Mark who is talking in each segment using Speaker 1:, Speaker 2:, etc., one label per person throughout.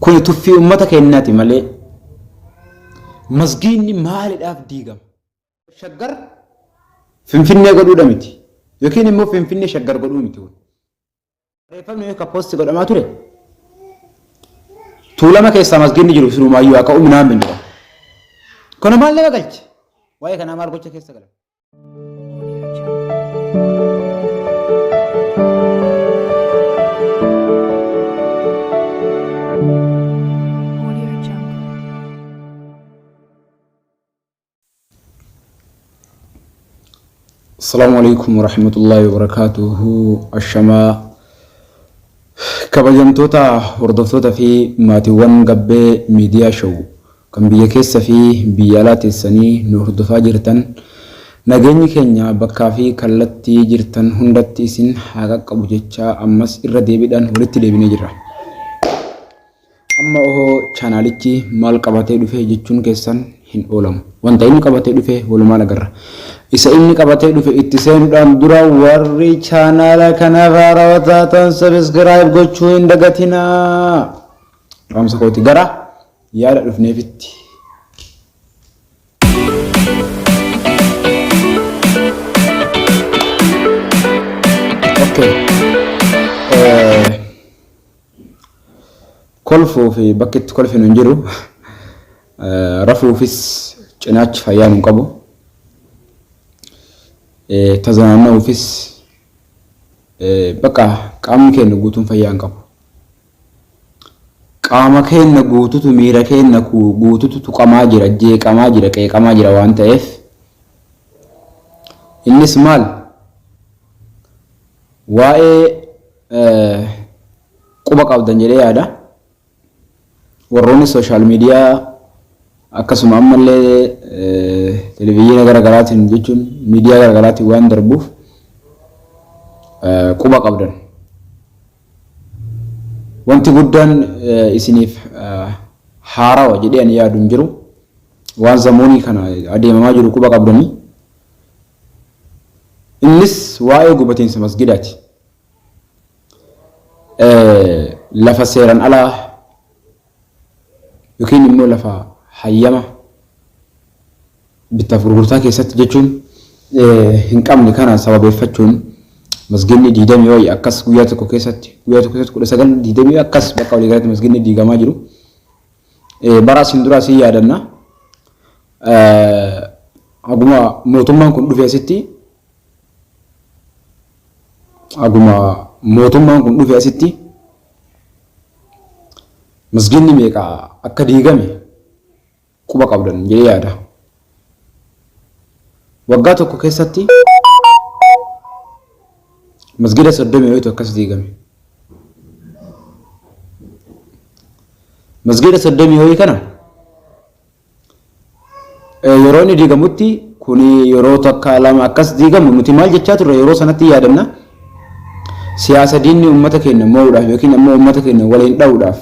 Speaker 1: Kun tuffii uummata keenyaati malee masgiinni maaliidhaaf diigama? Shaggar Finfinnee godhuudha miti yookiin immoo Finfinnee shaggar godhuu miti. Reeffamni akka poosti godhamaa ture tuulama keessaa masgiinni jiru sirumayyuu akka uuminaan bindu. Kana maal nama galche? Waa'ee kanaa maal gocha keessa galan? السلام عليكم ورحمة الله وبركاته. الشماء كبجمتوتا وردفتوتا في ماتيوان قبي ميديا شو كان بيكيس في بيالات السني نور دفا جرتن نجني كينيا بكا في كالتي جرتن هندتي سن حاجة قبوجتشا أمس إردي بدن ولتي دي بنجرة أما هو channeliki مال قباتي دفه جتشون كيسان هن أولم وانتا إني قباتي دفه ولما نقرر isa inni qabatee dhufe itti seenuudhaan dura warri chaanaala kana haarawaa ta'an subscribe gochuu hin dagatinaa. Dhaamsa kooti gara yaada dhufneefitti. Okay. Kolfuu fi bakki itti kolfinu hin jiru. Rafuufis cinaachi fayyaa hin qabu. Tazanana ofis baka qaamni keenya guutuun fayyaa hin qabu. Qaama keenya guututu miira keenya guututu tuqamaa jira, jeeqamaa jira, qeeqamaa jira waan ta'eef innis maal waa'ee quba qabdan jedhee yaada. Warroonni social media akkasuma ammallee televizyina garaagaraatiin jechuun miidiyaa garaagaraatiin waan darbuuf quba qabdan. Wanti guddaan isiniif haarawa jedhee ani yaadu hin jiru. Waan zamoonii kana adeemamaa jiru quba qabdanii. Innis waa'ee gubatiinsa masgidaati. Lafa seeran alaa yookiin immoo lafa hayyama bittaaf gurgurtaa keessatti jechuun hin qabne kana sababeeffachuun masginni diidamii wayii akkas guyyaa tokko keessatti 19 diidamii akkas bakka walii galatti masginni diigamaa jiru. Bara isin duraa si yaadanna aguma mootummaan kun dhufee asitti masginni meeqa akka diigame quba qabdan jedhee yaada. Waggaa tokko keessatti masgida 30 akkas diigame. Masgida 30 kana yeroo inni diigamutti kun yeroo takka lama akkas diigamu nuti maal jechaa turre yeroo sanatti yaadanna siyaasa diinni uummata keenya mo'uudhaaf yookiin ammoo uummata keenya waliin dha'uudhaaf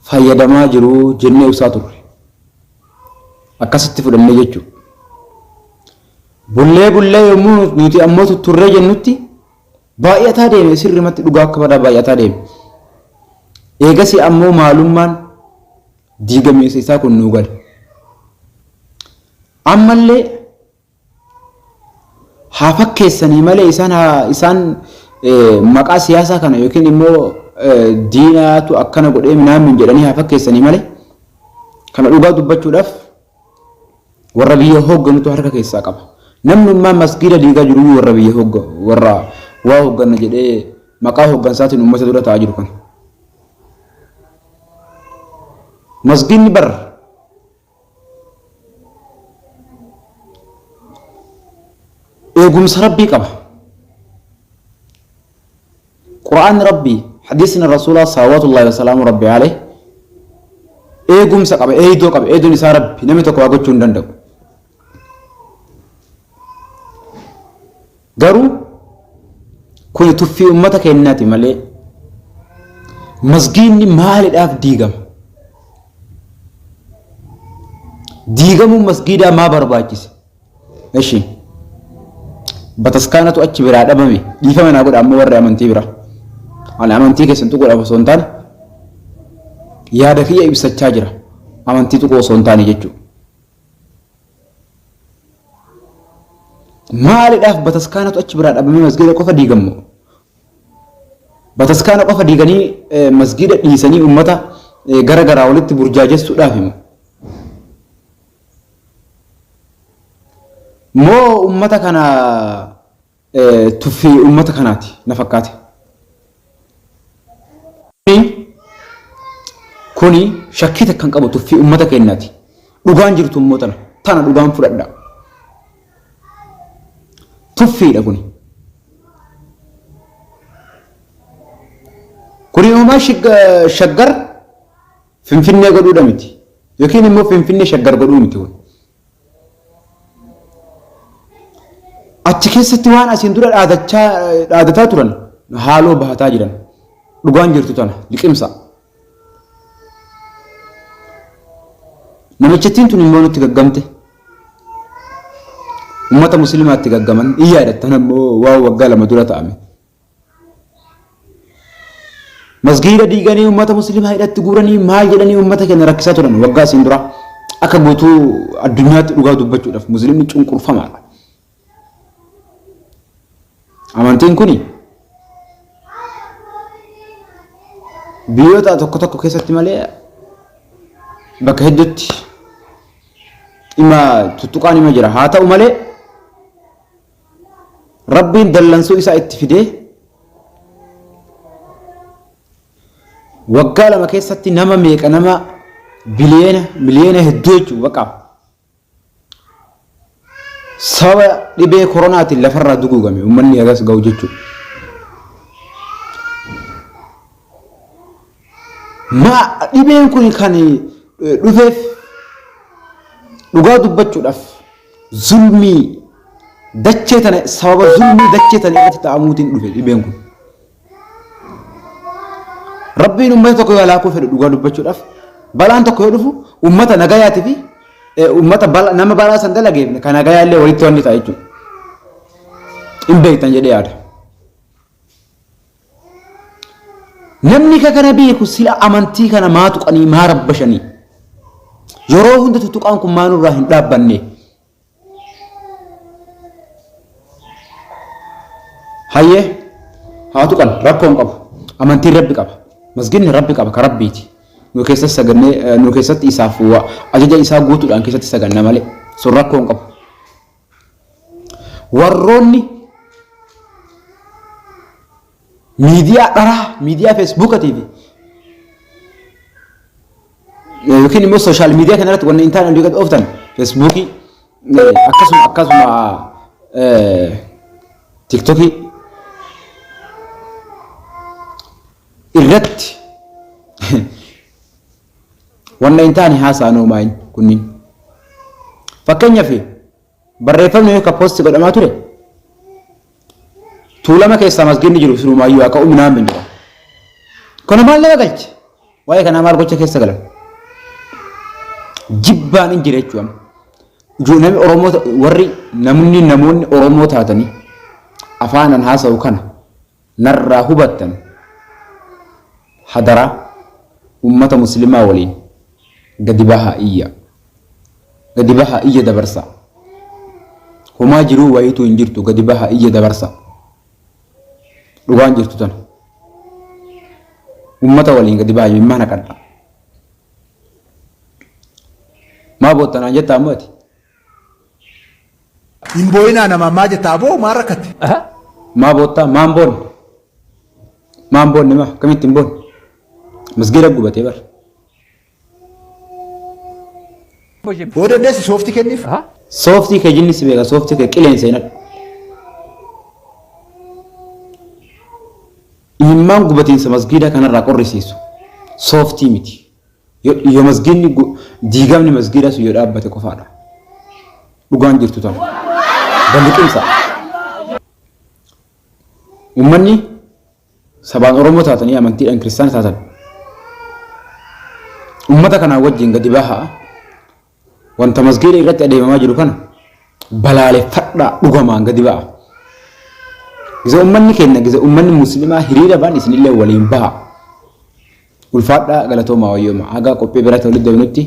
Speaker 1: fayyadamaa jiru jennee ibsaa turre. Akkasitti fudhannee jechuudha. Bullee yommuu nuti ammoo turree jennutti baay'ataa deeme sirrimatti dhugaa akka badaa baay'ataa deeme. Eegasi ammoo maalummaan diigameessa isaa kun nuu gale. Ammallee haa fakkeessanii malee isaan maqaa siyaasaa kana yookiin immoo diinaatu akkana godhee minaamin jedhanii haa fakkeessanii malee kana dhugaa dubbachuudhaaf warra biyya hoogganutu harka keessaa qaba. Namni ummaa masgida diigaa jiru warra biyya warra waa hoogganna jedhee maqaa hooggansaatiin uummata dura taa'aa jiru kana. Masginni bar eegumsa rabbii qaba. Qura'aan rabbii hadiisni rasuulaa salawwaatullaahi wa salaamu rabbii alayhi eegumsa qaba, eeydoo qaba. Eeydoon isaa rabbi namni tokko waa gochuu hin danda'u. Garuu kun tuffii uummata keenyaati malee masgiinni maaliidhaaf diigama? Diigamuun masgiidaa maa barbaachise? Eshi bataskaanatu achi biraa dhabame dhiifama naa godha ammoo warri amantii biraa. Ani amantii keessan tuquu dhaaf osoo hin taane yaada kiyya ibsachaa jira amantii tuqoo osoo hin taane jechuudha. Maaliidhaaf bataskaanatu achi biraa dhabamee masgiida qofa diigamu? Bataskaana qofa diiganii masgiida dhiisanii uummata gara garaa walitti burjaajessuudhaaf himu. Moo uummata kana tuffii uummata kanaati na fakkaate. Kuni shakkii takkan qabu tuffii uummata keenyaati. Dhugaan jirtu uummata tana dhugaan fudhadha. Tuffiidha kuni. Kuni uumaa shaggar Finfinnee godhuudha miti. Yookiin immoo Finfinnee shaggar godhuu miti kun. Achi keessatti waan asiin dura dhaadataa turan haaloo bahataa jiran. Dhugaan jirtu tana liqimsa. Namichattiin tun immoo nutti gaggamte. Ummata muslimaatti gaggaman iyyaadhattan ammoo waa waggaa 2 dura ta'ame. Masgiida diiganii ummata muslimaa hidhatti guuranii maal jedhanii ummata keenya rakkisaa turan waggaa siin dura akka guutuu addunyaatti dhugaa dubbachuudhaaf muslimni cunqurfamaadha. Amantiin kuni biyyoota tokko keessatti malee bakka hedduutti ima tuttuqaan ima jira. Haa ta'u malee Rabbiin dallansuu isaa itti fidee waggaa 2 keessatti nama meeqa nama miliyoona hedduu jechuudha baqa. Sababa dhibee koronaatiin lafarraa duguugame uummanni agas ga'u jechuudha. Dhibeen kun kan dhufeef dhugaa dubbachuudhaaf zulmii dachee tana sababa zulmii dachee tana irratti ta'amuutiin dhufe dhibeen kun. Rabbiin uummata tokko yoo laakuu fedhe dhugaa dubbachuudhaaf balaan tokko yoo dhufu uummata nagayaatii fi uummata nama balaa san dalageef kan nagayaa illee walitti wanni ta'a jechuudha. Hin beektan jedhee yaada. Namni kana beeku sila amantii kana maa tuqanii maa rabbashanii yeroo hunda tuttuqaan kun maanurraa hin dhaabbanne. Hayyee haa tuqan rakkoon qabu amantiin rabbi qaba masginni rabbi qaba ka rabbiiti nu keessatti sagannee nu keessatti isaaf ajaja isaa guutuudhaan keessatti saganna malee sun rakkoon qabu. Warroonni miidiyaa dharaa miidiyaa Facebook TV yookiin immoo social media kana irratti wanni intarneetii gad ooftan Facebook akkasuma TikTok irratti wanna intaani haasaanoo maayin kunniin fakkeenyaaf barreeffamni akka post godhamaa ture tuulama keessaa masginni jiru firumaayyuu akka uminaan bin jira kana maal nama galche waa'ee kana maal gocha keessa galan jibbaan hin jire jechuudha. Namni Oromoo warri namoonni Oromoo taatanii afaanan haasa'u kana narraa hubattan hadara ummata muslimaa waliin gadi bahaa iyya dabarsa homaa jiruu wayituu hin jirtu gadi bahaa iyya dabarsa dhugaan jirtu tan ummata waliin gadi bahaa mana qadha maa boottanaan jettaa ammati
Speaker 2: hin booyinaa nama maa jettaa boo maa rakkatte
Speaker 1: maa boottaa maan boonni maa kamitti hin boonni masgiida gubatee bar
Speaker 2: booda deessi sooftii kenniif
Speaker 1: sooftii kee jinni si beeka sooftii kee qilleensa hin adhu imimmaan gubatiinsa masgiida kanarraa qorrisiisu sooftii miti yoo masgiidni diigamni masgiida sun yoo dhaabbate qofaadha dhugaan jirtu tan balliqimsa ummanni sabaan Oromoo taatanii amantiidhaan kiristaana taatan ummata kanaa wajjin gadi bahaa wanta masgiida irratti adeemamaa jiru kana balaaleffadhaa dhugamaan gadi ba'a. Giza ummanni keenya giza ummanni muslimaa hiriira baan isinillee waliin baha ulfaadhaa galatoomaa wayyooma haga qophii biratti walitti deebinutti